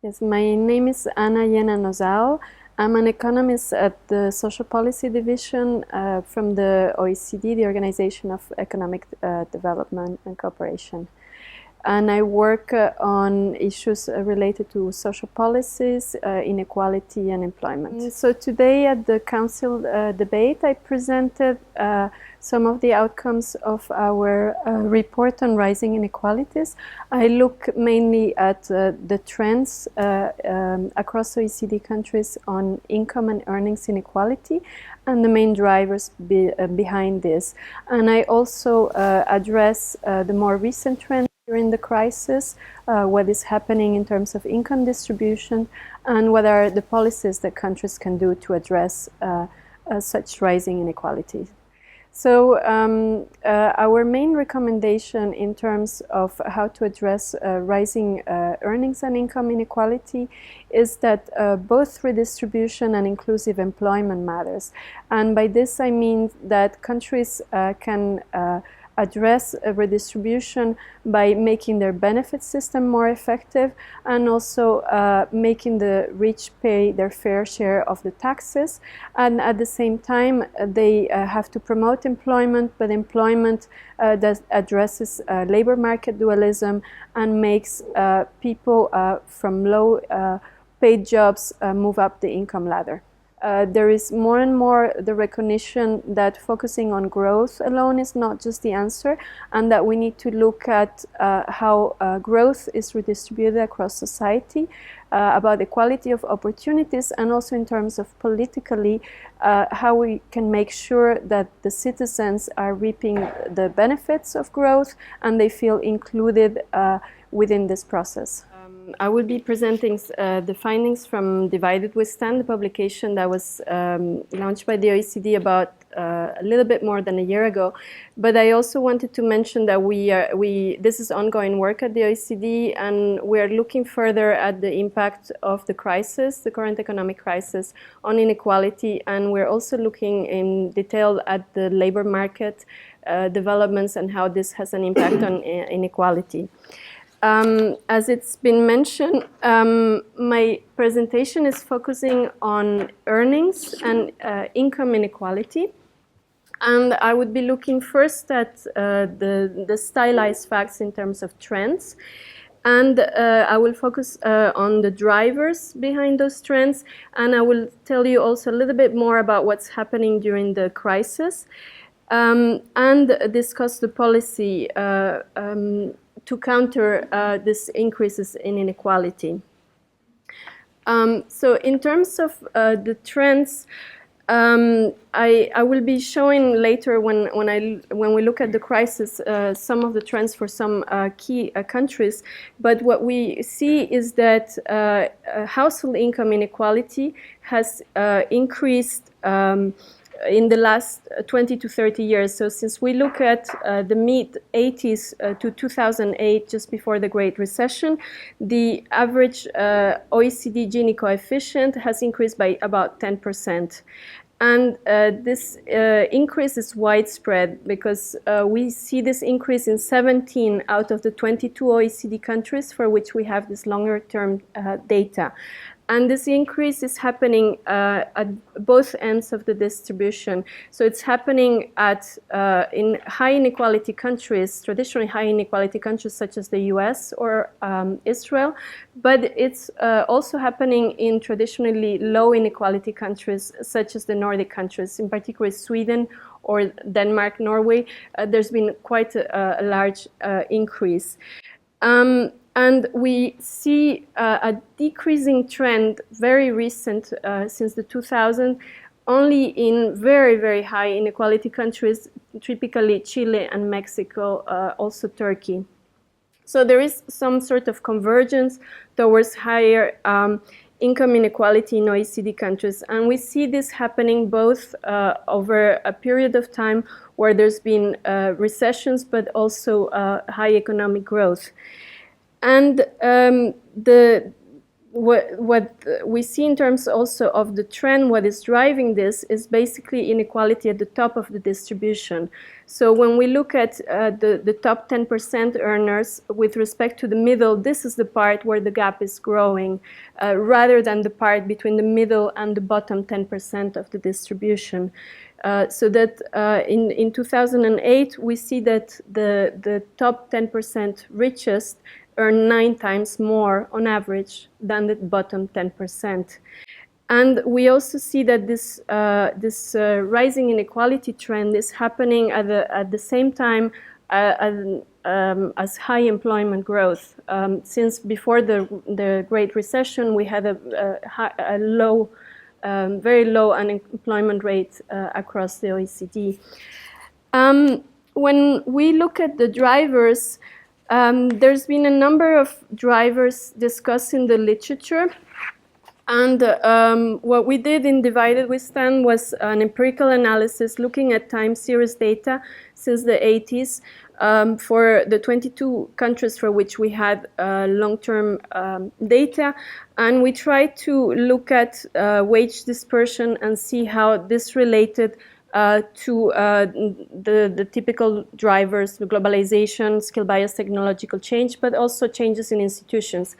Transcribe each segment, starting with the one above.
Yes, my name is Llena-Nozal. I'm an economist at the Social Policy Division from the OECD, the Organization of Economic Development and Cooperation. And I work on issues related to social policies, inequality and employment. So today at the Council debate, I presented some of the outcomes of our report on rising inequalities. I look mainly at the trends across OECD countries on income and earnings inequality and the main drivers behind this. And I also address the more recent trends during the crisis, what is happening in terms of income distribution, and what are the policies that countries can do to address such rising inequalities. So our main recommendation in terms of how to address rising earnings and income inequality is that both redistribution and inclusive employment matters. And by this I mean that countries can address redistribution by making their benefit system more effective and also making the rich pay their fair share of the taxes. And at the same time, they have to promote employment, but employment that addresses labor market dualism and makes people from low paid jobs move up the income ladder. There is more and more the recognition that focusing on growth alone is not just the answer, and that we need to look at how growth is redistributed across society, about equality of opportunities, and also in terms of politically how we can make sure that the citizens are reaping the benefits of growth and they feel included within this process. I will be presenting the findings from Divided We Stand, the publication that was launched by the OECD about a little bit more than a year ago. But I also wanted to mention that this is ongoing work at the OECD, and we are looking further at the impact of the crisis, the current economic crisis, on inequality, and we're also looking in detail at the labor market developments and how this has an impact on inequality. As it's been mentioned, my presentation is focusing on earnings and income inequality. And I would be looking first at the stylized facts in terms of trends. And I will focus on the drivers behind those trends. And I will tell you also a little bit more about what's happening during the crisis. And discuss the policy to counter these increases in inequality. So in terms of the trends, I will be showing later when we look at the crisis some of the trends for some key countries. But what we see is that household income inequality has increased in the last 20 to 30 years. So since we look at the mid-80s to 2008, just before the Great Recession, the average OECD Gini coefficient has increased by about 10%. And this increase is widespread because we see this increase in 17 out of the 22 OECD countries for which we have this longer-term data. And this increase is happening at both ends of the distribution. So it's happening in high inequality countries, traditionally high inequality countries such as the US or Israel, but it's also happening in traditionally low inequality countries such as the Nordic countries, in particular Sweden or Denmark, Norway. There's been quite a large increase. And we see a decreasing trend, very recent, since the 2000s, only in very, very high inequality countries, typically Chile and Mexico, also Turkey. So there is some sort of convergence towards higher income inequality in OECD countries. And we see this happening both over a period of time where there's been recessions, but also high economic growth. And what we see in terms also of the trend, what is driving this is basically inequality at the top of the distribution. So when we look at the top 10% earners with respect to the middle, this is the part where the gap is growing, rather than the part between the middle and the bottom 10% of the distribution. So that in 2008, we see that the top 10% richest earn 9 times more on average than the bottom 10%. And we also see that this rising inequality trend is happening at the same time as high employment growth. Since before the Great Recession, we had a low, very low unemployment rate across the OECD. When we look at the drivers, there's been a number of drivers discussed in the literature. And what we did in Divided We Stand was an empirical analysis looking at time series data since the 80s for the 22 countries for which we had long-term data. And we tried to look at wage dispersion and see how this related to the typical drivers, the globalization, skill bias, technological change, but also changes in institutions.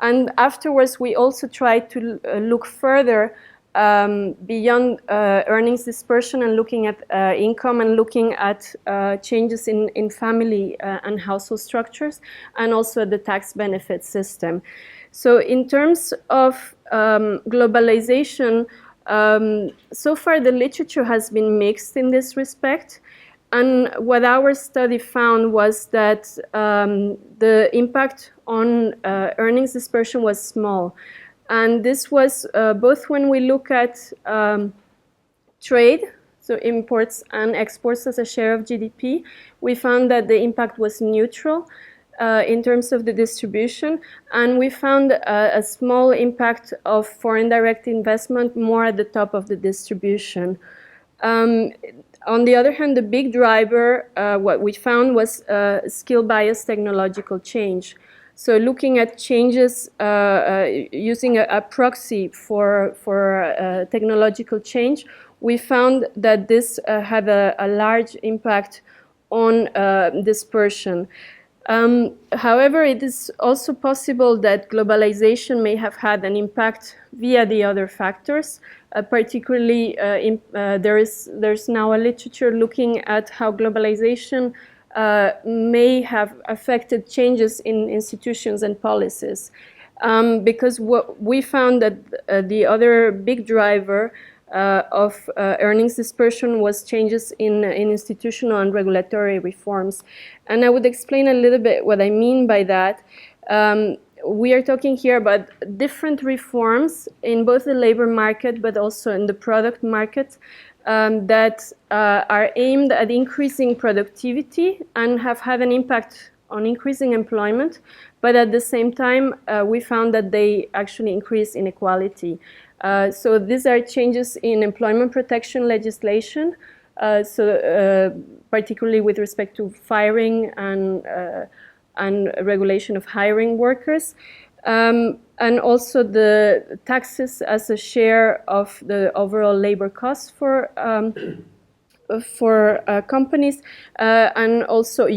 And afterwards, we also tried to look further beyond earnings dispersion and looking at income and looking at changes in family and household structures, and also at the tax benefit system. So in terms of globalization, so far the literature has been mixed in this respect. And what our study found was that the impact on earnings dispersion was small. And this was both when we look at trade, so imports and exports as a share of GDP, we found that the impact was neutral in terms of the distribution. And we found a small impact of foreign direct investment more at the top of the distribution. On the other hand, the big driver, what we found was skill bias technological change. So looking at changes using a proxy for technological change, we found that this had a large impact on dispersion. However, it is also possible that globalization may have had an impact via the other factors. Particularly, there's now a literature looking at how globalization may have affected changes in institutions and policies. Because what we found that the other big driver of earnings dispersion was changes in institutional and regulatory reforms. And I would explain a little bit what I mean by that. We are talking here about different reforms in both the labor market but also in the product market that are aimed at increasing productivity and have had an impact on increasing employment, but at the same time we found that they actually increase inequality. So these are changes in employment protection legislation, particularly with respect to firing and regulation of hiring workers, and also the taxes as a share of the overall labor costs for companies, and also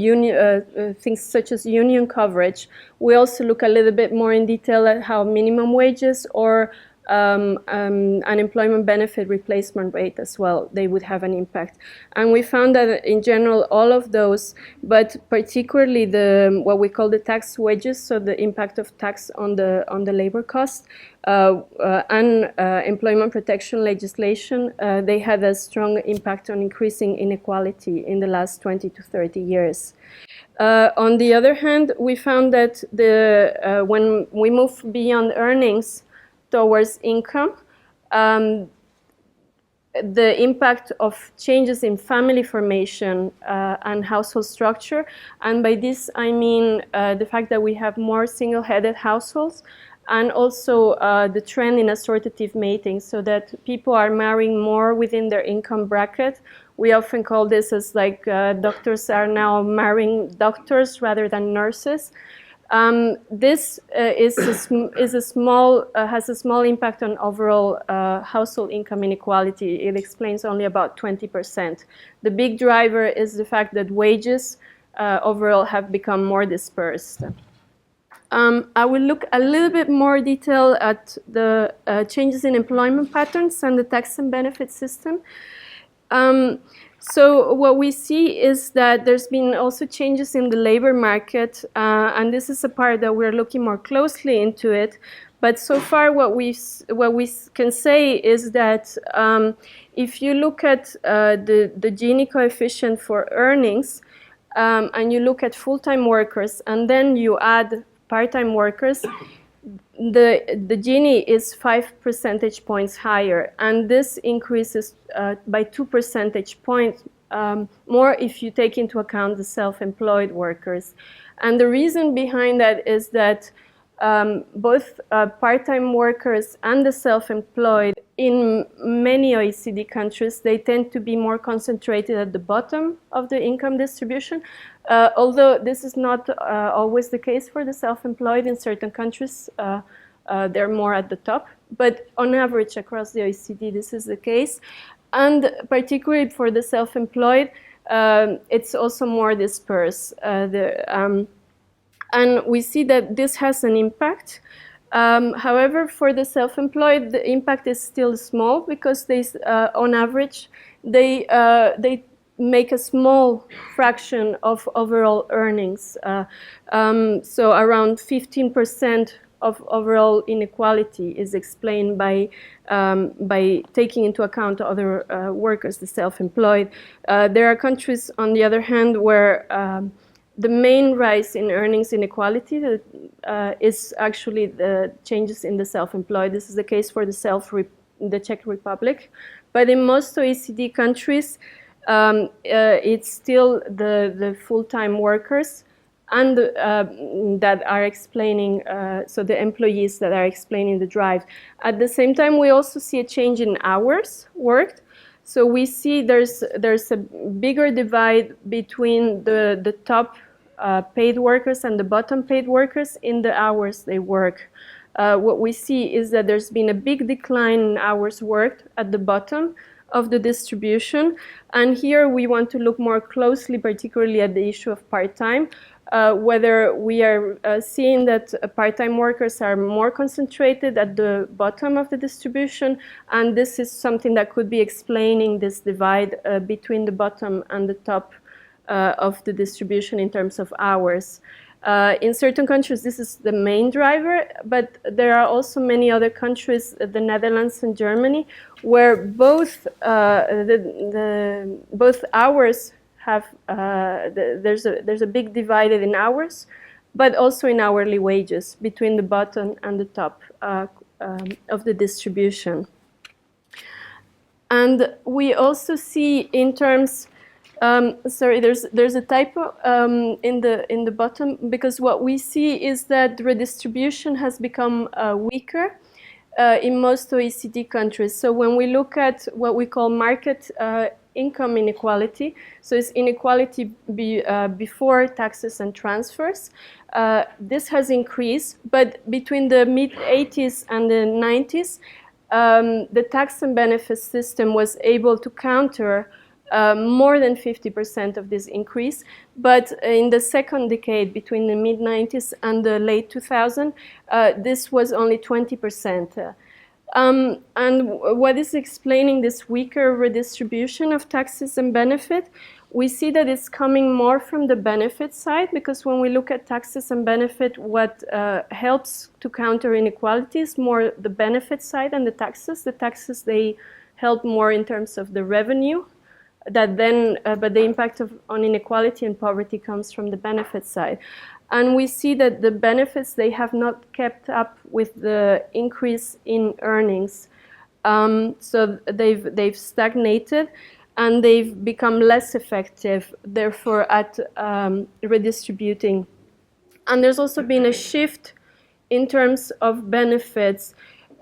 things such as union coverage. We also look a little bit more in detail at how minimum wages or unemployment benefit replacement rate as well, they would have an impact. And we found that in general all of those, but particularly what we call the tax wages, so the impact of tax on the labor cost, and employment protection legislation, they had a strong impact on increasing inequality in the last 20 to 30 years. On the other hand, we found that when we move beyond earnings towards income, the impact of changes in family formation and household structure, and by this I mean the fact that we have more single-headed households, and also the trend in assortative mating, so that people are marrying more within their income bracket. We often call this as like doctors are now marrying doctors rather than nurses. This has a small impact on overall household income inequality. It explains only about 20%. The big driver is the fact that wages overall have become more dispersed. I will look a little bit more detail at the changes in employment patterns and the tax and benefit system. So what we see is that there's been also changes in the labor market, and this is a part that we're looking more closely into it. But so far, what we can say is that if you look at the Gini coefficient for earnings, and you look at full-time workers, and then you add part-time workers, the Gini is 5 percentage points higher, and this increases by 2 percentage points more if you take into account the self-employed workers. And the reason behind that is that both part-time workers and the self-employed in many OECD countries, they tend to be more concentrated at the bottom of the income distribution. Although this is not always the case for the self-employed. In certain countries, they're more at the top. But on average, across the OECD, this is the case. And particularly for the self-employed, it's also more dispersed. And we see that this has an impact. However, for the self-employed, the impact is still small because they, on average, they make a small fraction of overall earnings. So around 15% of overall inequality is explained by taking into account other workers, the self-employed. There are countries, on the other hand, where the main rise in earnings inequality is actually the changes in the self-employed. This is the case for the Czech Republic. But in most OECD countries, it's still the full-time workers and that are explaining, so the employees that are explaining the drive. At the same time, we also see a change in hours worked. So we see there's a bigger divide between the top paid workers and the bottom paid workers in the hours they work. What we see is that there's been a big decline in hours worked at the bottom of the distribution. And here we want to look more closely, particularly at the issue of part-time, whether we are seeing that part-time workers are more concentrated at the bottom of the distribution, and this is something that could be explaining this divide between the bottom and the top of the distribution in terms of hours. In certain countries, this is the main driver, but there are also many other countries, the Netherlands and Germany, where both both hours have there's a big divide in hours, but also in hourly wages between the bottom and the top of the distribution. And we also see in terms. Sorry, there's a typo in the bottom, because what we see is that redistribution has become weaker in most OECD countries. So when we look at what we call market income inequality, so it's inequality before taxes and transfers, this has increased, but between the mid-80s and the 90s, the tax and benefit system was able to counter more than 50% of this increase, but in the second decade, between the mid-90s and the late 2000s, this was only 20%. And what is explaining this weaker redistribution of taxes and benefit? We see that it's coming more from the benefit side, because when we look at taxes and benefit, what helps to counter inequality is more the benefit side and the taxes. The taxes, they help more in terms of the revenue. That then, but the impact on inequality and poverty comes from the benefit side. And we see that the benefits, they have not kept up with the increase in earnings. So they've stagnated and they've become less effective, therefore, at redistributing. And there's also been a shift in terms of benefits.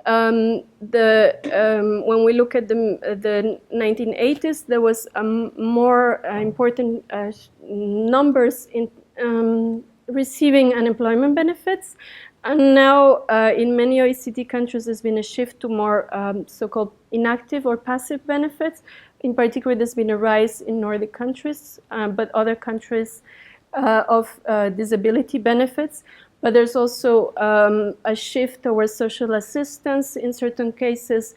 When we look at the 1980s, there was more important numbers receiving unemployment benefits. And now in many OECD countries there's been a shift to more so-called inactive or passive benefits. In particular, there's been a rise in Nordic countries, but other countries of disability benefits. But there's also a shift towards social assistance in certain cases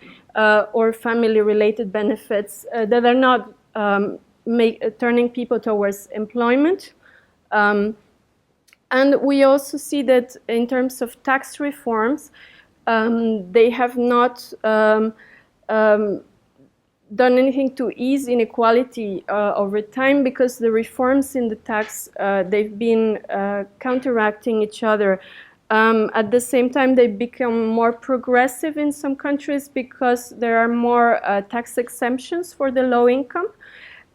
or family-related benefits that are not turning people towards employment. And we also see that in terms of tax reforms, they have not done anything to ease inequality over time, because the reforms in the tax, they've been counteracting each other. At the same time, they become more progressive in some countries because there are more tax exemptions for the low income.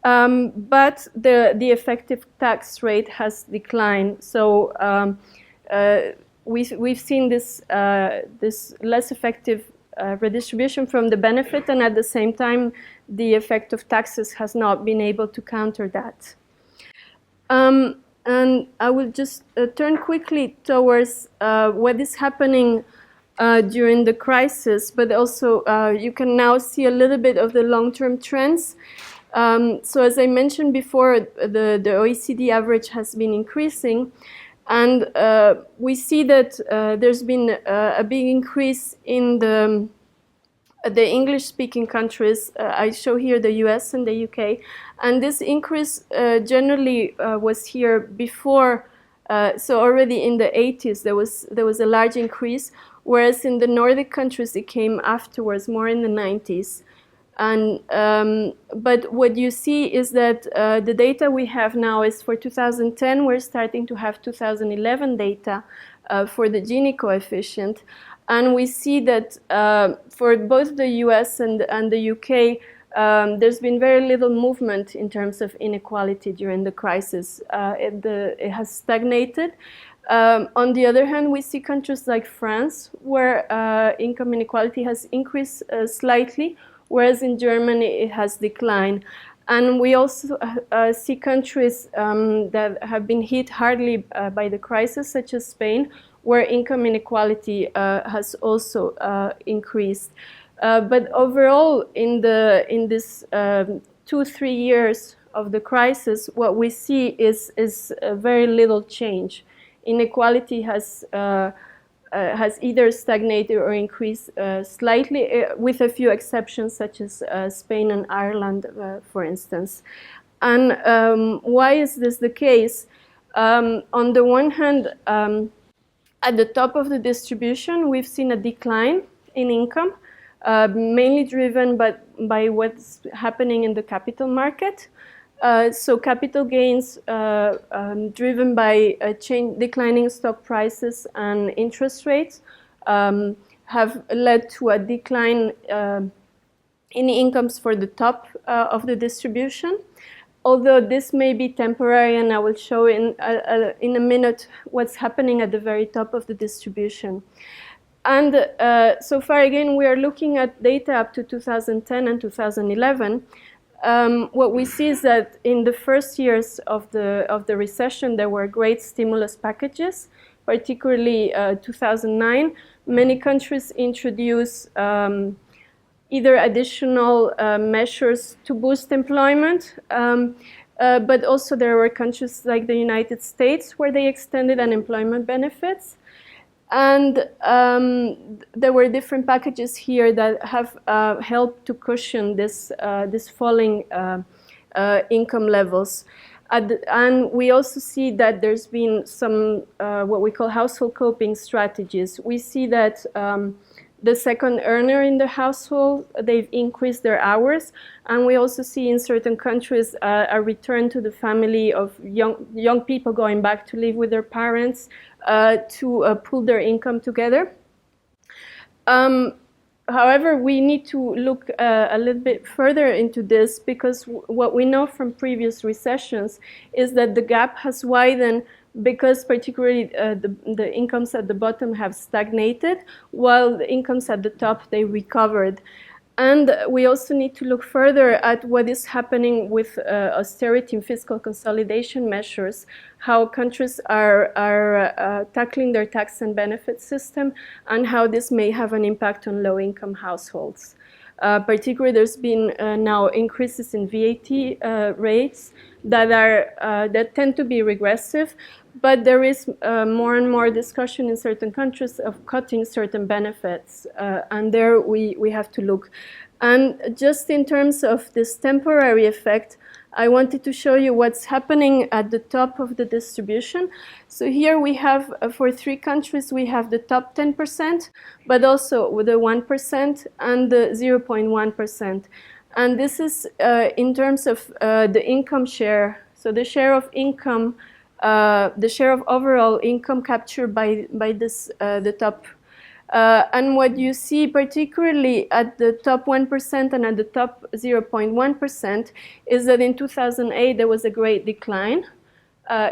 But the effective tax rate has declined. So we've seen this less effective redistribution from the benefit, and at the same time, the effect of taxes has not been able to counter that. And I will just turn quickly towards what is happening during the crisis, but also you can now see a little bit of the long-term trends. So as I mentioned before, the OECD average has been increasing, and we see that there's been a big increase in the English-speaking countries. I show here the US and the UK, and this increase generally was here before. So already in the 80s there was a large increase, whereas in the Nordic countries it came afterwards, more in the 90s. And but what you see is that the data we have now is for 2010. We're starting to have 2011 data for the Gini coefficient, and we see that for both the US and the UK, there's been very little movement in terms of inequality during the crisis. It has stagnated. On the other hand, we see countries like France, where income inequality has increased slightly, whereas in Germany it has declined. And we also see countries that have been hit hardly by the crisis, such as Spain, where income inequality has also increased. But overall, in this 2-3 years of the crisis, what we see is very little change. Inequality has either stagnated or increased slightly, with a few exceptions, such as Spain and Ireland, for instance. And why is this the case? On the one hand, at the top of the distribution, we've seen a decline in income, mainly driven by what's happening in the capital market. So capital gains driven by declining stock prices and interest rates have led to a decline in incomes for the top of the distribution. Although this may be temporary, and I will show in a minute what's happening at the very top of the distribution. And so far, again, we are looking at data up to 2010 and 2011. What we see is that in the first years of the recession, there were great stimulus packages, particularly 2009. Many countries introduced either additional measures to boost employment, but also there were countries like the United States where they extended unemployment benefits. And there were different packages here that have helped to cushion this falling income levels. And we also see that there's been some what we call household coping strategies. We see that the second earner in the household, they've increased their hours. And we also see in certain countries a return to the family of young people going back to live with their parents to pool their income together. However, we need to look a little bit further into this, because what we know from previous recessions is that the gap has widened because particularly the incomes at the bottom have stagnated, while the incomes at the top, they recovered. And we also need to look further at what is happening with austerity and fiscal consolidation measures, how countries are tackling their tax and benefit system, and how this may have an impact on low-income households. Particularly, there's been now increases in VAT rates that tend to be regressive, but there is more and more discussion in certain countries of cutting certain benefits, and there we have to look. And just in terms of this temporary effect, I wanted to show you what's happening at the top of the distribution. So here we have, for 3 countries, we have the top 10%, but also with the 1% and the 0.1%. And this is in terms of the income share. So the share of income, the share of overall income captured by this, the top. And what you see particularly at the top 1% and at the top 0.1% is that in 2008 there was a great decline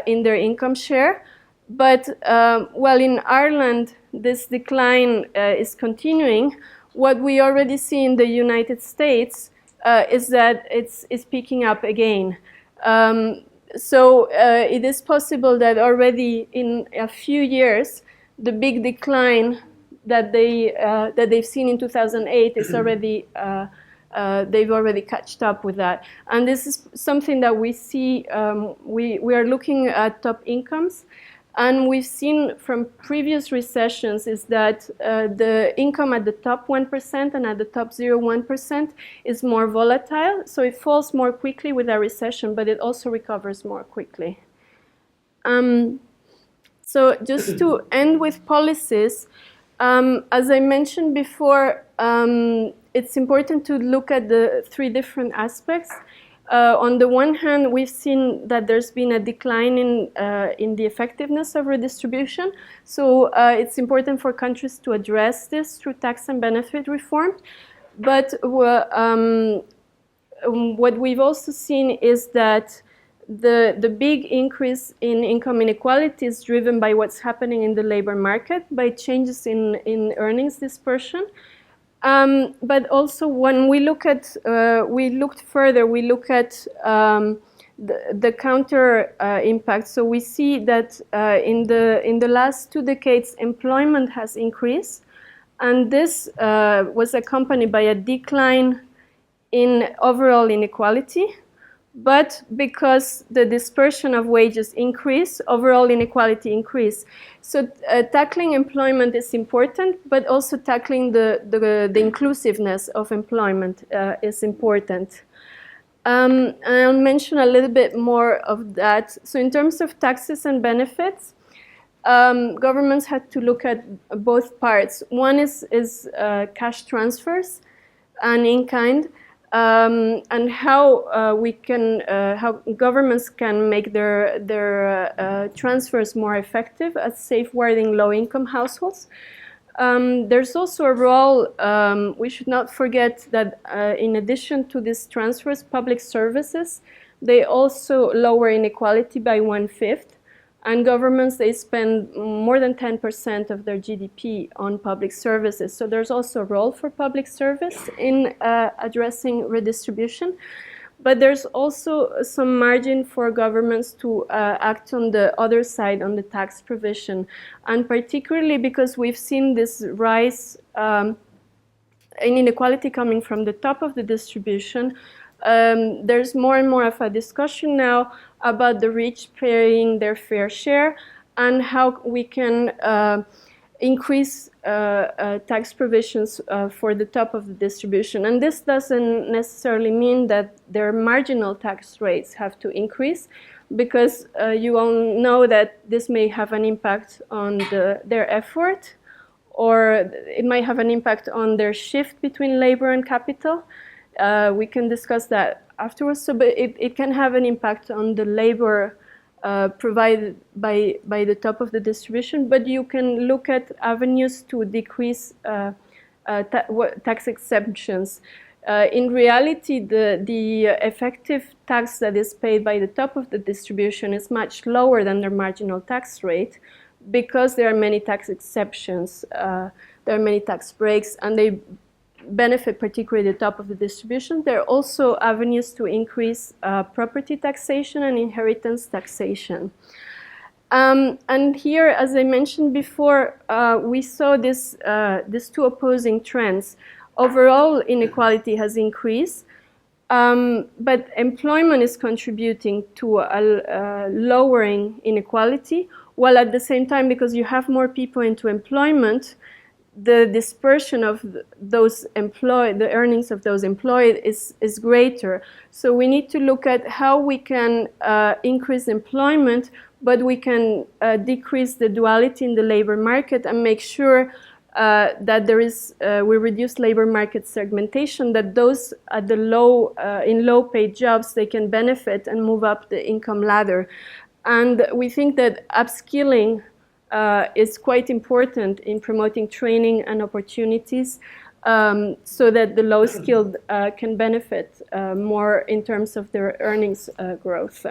in their income share. But well, in Ireland this decline is continuing. What we already see in the United States is that it's picking up again. So it is possible that already in a few years the big decline that they've seen in 2008 is already they've already catched up with that, and this is something that we see. We are looking at top incomes, and we've seen from previous recessions is that the income at the top 1% and at the top 0.1% is more volatile, so it falls more quickly with a recession, but it also recovers more quickly. So just to end with policies. As I mentioned before, it's important to look at the 3 different aspects. On the one hand, we've seen that there's been a decline in the effectiveness of redistribution. So it's important for countries to address this through tax and benefit reform. But what we've also seen is that the big increase in income inequality is driven by what's happening in the labor market, by changes in earnings dispersion. But also when we look at, we looked further, we look at the counter impact. So we see that in the last 2 decades, employment has increased. And this was accompanied by a decline in overall inequality. But because the dispersion of wages increase, overall inequality increase. So tackling employment is important, but also tackling the inclusiveness of employment is important. And I'll mention a little bit more of that. So in terms of taxes and benefits, governments had to look at both parts. One is cash transfers and in-kind. And how we can, how governments can make their transfers more effective at safeguarding low-income households. There's also a role, we should not forget that in addition to these transfers, public services, they also lower inequality by 1/5. And governments, they spend more than 10% of their GDP on public services. So there's also a role for public service in addressing redistribution. But there's also some margin for governments to act on the other side, on the tax provision. And particularly because we've seen this rise in inequality coming from the top of the distribution, there's more and more of a discussion now about the rich paying their fair share and how we can increase tax provisions for the top of the distribution. And this doesn't necessarily mean that their marginal tax rates have to increase, because you all know that this may have an impact on their effort, or it might have an impact on their shift between labor and capital. We can discuss that afterwards. So, but it can have an impact on the labor provided by the top of the distribution. But you can look at avenues to decrease tax exemptions. In reality, the effective tax that is paid by the top of the distribution is much lower than their marginal tax rate, because there are many tax exceptions, there are many tax breaks, and they benefit particularly the top of the distribution. There are also avenues to increase property taxation and inheritance taxation. And here, as I mentioned before, we saw these two opposing trends. Overall, inequality has increased, but employment is contributing to a lowering inequality, while at the same time, because you have more people into employment, the dispersion of those employed, the earnings of those employed is greater. So we need to look at how we can increase employment, but we can decrease the duality in the labor market and make sure that there is, we reduce labor market segmentation, that those at the in low-paid jobs, they can benefit and move up the income ladder. And we think that upskilling is quite important in promoting training and opportunities, so that the low-skilled can benefit more in terms of their earnings growth.